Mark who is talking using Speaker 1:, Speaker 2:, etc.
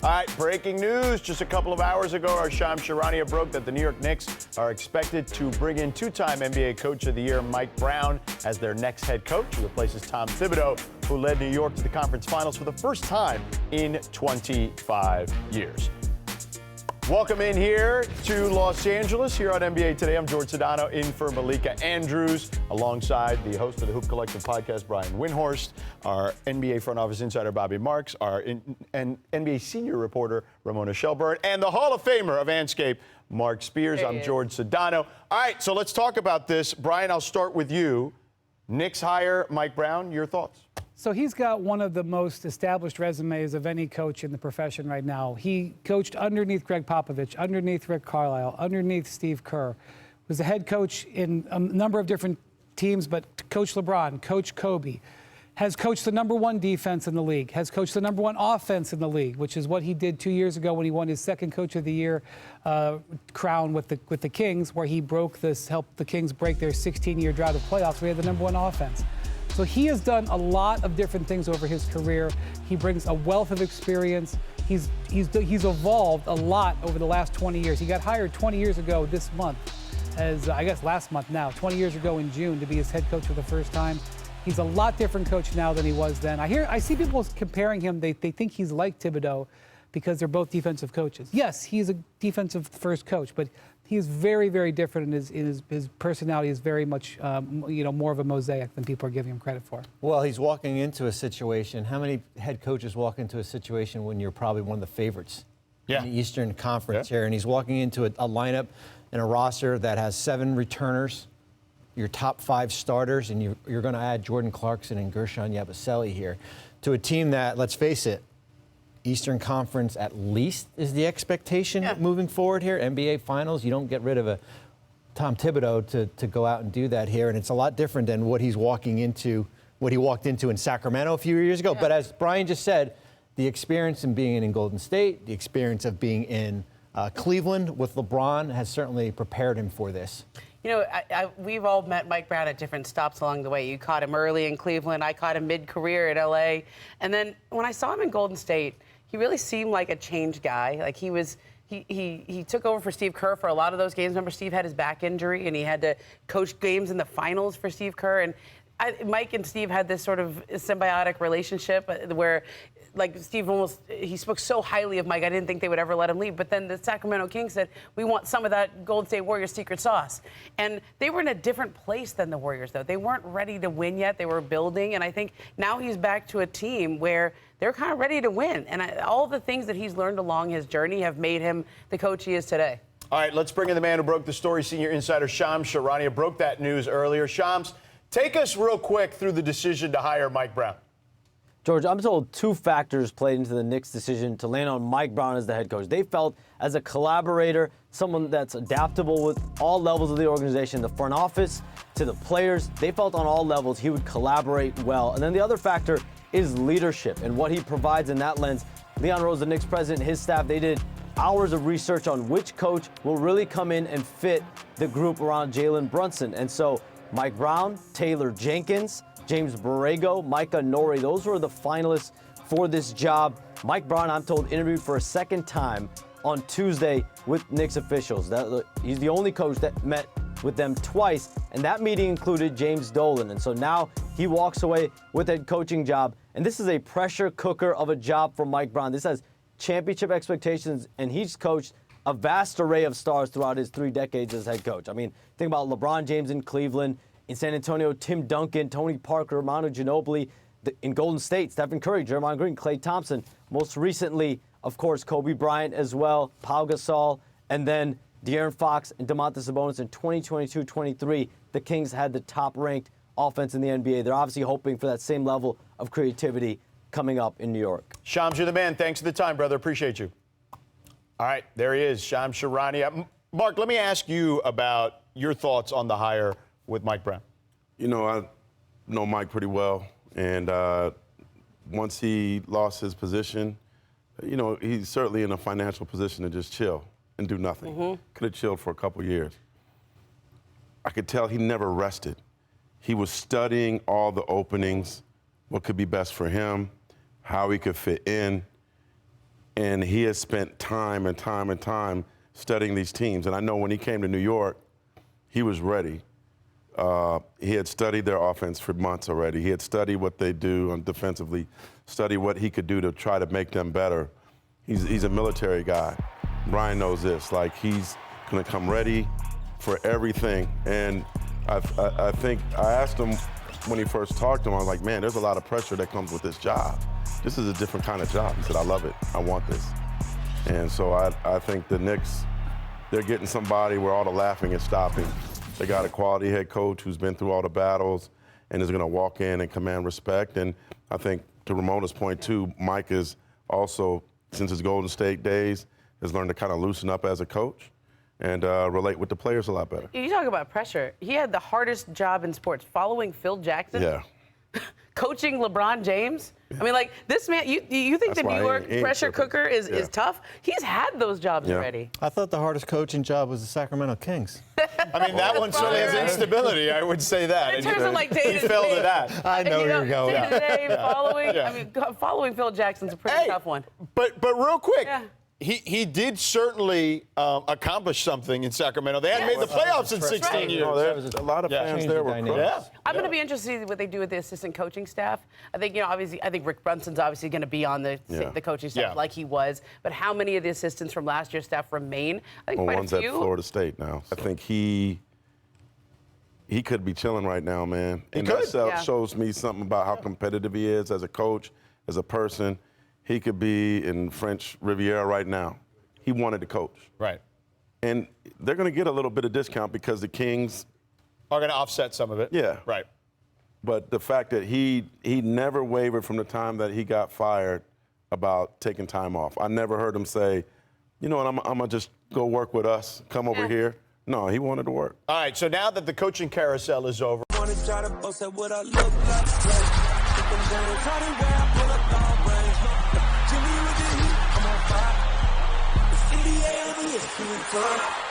Speaker 1: All right, breaking news. Just a couple of hours ago, our Charania broke that the New York Knicks are expected to bring in two-time NBA Coach of the Year Mike Brown as their next head coach, who replaces Tom Thibodeau, who led New York to the conference finals for the first time in 25 years. Welcome in here to Los Angeles. Here on NBA Today, I'm Jorge Sedano in for Malika Andrews, alongside the host of the Hoop Collective podcast, Brian Windhorst, our NBA front office insider, Bobby Marks, our NBA senior reporter, Ramona Shelburne, and the Hall of Famer of Anscape, Marc Spears. I'm Jorge Sedano. All right, so let's talk about this. Brian, I'll start with you. Knicks hire Mike Brown. Your thoughts?
Speaker 2: So he's got one of the most established resumes of any coach in the profession right now. He coached underneath Greg Popovich, underneath Rick Carlisle, underneath Steve Kerr. Was a head coach in a number of different teams, but coached LeBron, coached Kobe. Has coached the #1 defense in the league, has coached the #1 offense in the league, which is what he did 2 years ago when he won his second Coach of the Year crown with the Kings, where he helped the Kings break their 16-year drought of playoffs where he had the #1 offense. So he has done a lot of different things over his career. He brings a wealth of experience. He's evolved a lot over the last 20 years. He got hired 20 years ago this month, as I guess last month now, 20 years ago in June, to be his head coach for the first time. He's a lot different coach now than he was then. I see people comparing him. They think he's like Thibodeau because they're both defensive coaches. Yes, he's a defensive first coach, but he is very, very different, and his personality is very much, more of a mosaic than people are giving him credit for.
Speaker 3: Well, he's walking into a situation. How many head coaches walk into a situation when you're probably one of the favorites in the Eastern Conference here? And he's walking into a lineup and a roster that has 7 returners, your top 5 starters, and you're going to add Jordan Clarkson and Gershon Yabusele here to a team that, let's face it, Eastern Conference at least is the expectation moving forward here. NBA Finals, you don't get rid of a Tom Thibodeau to go out and do that here, and it's a lot different than what he walked into in Sacramento a few years ago. But as Brian just said, the experience in being in Golden State, the experience of being in Cleveland with LeBron has certainly prepared him for this.
Speaker 4: You know, we've all met Mike Brown at different stops along the way. You caught him early in Cleveland. I caught him mid-career at L.A. And then when I saw him in Golden State, he really seemed like a changed guy. Like he took over for Steve Kerr for a lot of those games. Remember, Steve had his back injury, and he had to coach games in the finals for Steve Kerr. And Mike and Steve had this sort of symbiotic relationship where, like, Steve he spoke so highly of Mike, I didn't think they would ever let him leave. But then the Sacramento Kings said, we want some of that Golden State Warriors secret sauce. And they were in a different place than the Warriors, though. They weren't ready to win yet. They were building. And I think now he's back to a team where they're kind of ready to win. And all the things that he's learned along his journey have made him the coach he is today. All
Speaker 1: right, let's bring in the man who broke the story. Senior insider Shams Charania broke that news earlier. Shams, take us real quick through the decision to hire Mike Brown.
Speaker 5: George, I'm told 2 factors played into the Knicks' decision to land on Mike Brown as the head coach. They felt as a collaborator, someone that's adaptable with all levels of the organization, the front office to the players. They felt on all levels he would collaborate well. And then the other factor is leadership and what he provides in that lens. Leon Rose, the Knicks president, and his staff, they did hours of research on which coach will really come in and fit the group around Jalen Brunson. And so Mike Brown, Taylor Jenkins, James Borrego, Micah Nori, those were the finalists for this job. Mike Brown, I'm told, interviewed for a second time on Tuesday with Knicks officials. He's the only coach that met with them twice, and that meeting included James Dolan. And so now he walks away with a coaching job, and this is a pressure cooker of a job for Mike Brown. This has championship expectations, and he's coached a vast array of stars throughout his 3 decades as head coach. I mean, think about LeBron James in Cleveland, in San Antonio, Tim Duncan, Tony Parker, Manu Ginobili, in Golden State, Stephen Curry, Draymond Green, Klay Thompson. Most recently, of course, Kobe Bryant as well, Pau Gasol, and then De'Aaron Fox and Domantas Sabonis in 2022-23. The Kings had the top-ranked offense in the NBA. They're obviously hoping for that same level of creativity coming up in New York.
Speaker 1: Shams, you're the man. Thanks for the time, brother. Appreciate you. All right, there he is, Shams Charania. Mark, let me ask you about your thoughts on the hire with Mike Brown.
Speaker 6: You know, I know Mike pretty well, and once he lost his position, you know, he's certainly in a financial position to just chill and do nothing. Could have chilled for a couple years. I could tell he never rested. He was studying all the openings, what could be best for him, how he could fit in. And he has spent time and time and time studying these teams. And I know when he came to New York, he was ready. He had studied their offense for months already. He had studied what they do on defensively, studied what he could do to try to make them better. He's a military guy. Brian knows this. Like, he's going to come ready for everything. And I think I asked him when he first talked to him, I was like, man, there's a lot of pressure that comes with this job. This is a different kind of job. He said, I love it. I want this. And so I think the Knicks, they're getting somebody where all the laughing is stopping. They got a quality head coach who's been through all the battles and is going to walk in and command respect. And I think, to Ramona's point, too, Mike is also, since his Golden State days, has learned to kind of loosen up as a coach and relate with the players a lot better.
Speaker 4: You talk about pressure. He had the hardest job in sports, following Phil Jackson.
Speaker 6: Yeah.
Speaker 4: Coaching LeBron James. I mean, like, this man, you think
Speaker 6: That's
Speaker 4: the
Speaker 6: why
Speaker 4: New York
Speaker 6: he ain't
Speaker 4: pressure
Speaker 6: tripping.
Speaker 4: cooker is tough? He's had those jobs already.
Speaker 3: I thought the hardest coaching job was the Sacramento Kings.
Speaker 1: I mean, that one certainly has instability. I would say that.
Speaker 4: In terms of, like, day-to-day.
Speaker 1: He fell to that.
Speaker 3: I know where you're going.
Speaker 4: Day-to-day following. I mean, following Phil Jackson's a pretty tough one.
Speaker 1: But real quick.
Speaker 4: Yeah.
Speaker 1: He did certainly accomplish something in Sacramento. They hadn't made the playoffs in 16 years.
Speaker 6: No, there's a lot of fans there were crooks.
Speaker 1: Yeah.
Speaker 4: I'm going to be interested to see what they do with the assistant coaching staff. I think, obviously, I think Rick Brunson's obviously going to be on the coaching staff like he was. But how many of the assistants from last year's staff remain? I think quite
Speaker 6: one's
Speaker 4: a few.
Speaker 6: at Florida State now. I think he could be chilling right now, man. And that shows me something about how competitive he is as a coach, as a person. He could be in French Riviera right now. He wanted to coach.
Speaker 1: Right.
Speaker 6: And they're going to get a little bit of discount because the Kings
Speaker 1: are going to offset some of it.
Speaker 6: Yeah.
Speaker 1: Right.
Speaker 6: But the fact that he never wavered from the time that he got fired about taking time off. I never heard him say, you know what, I'm going to just go work with us, come over here. No, he wanted to work.
Speaker 1: All right, so now that the coaching carousel is over.
Speaker 7: NBA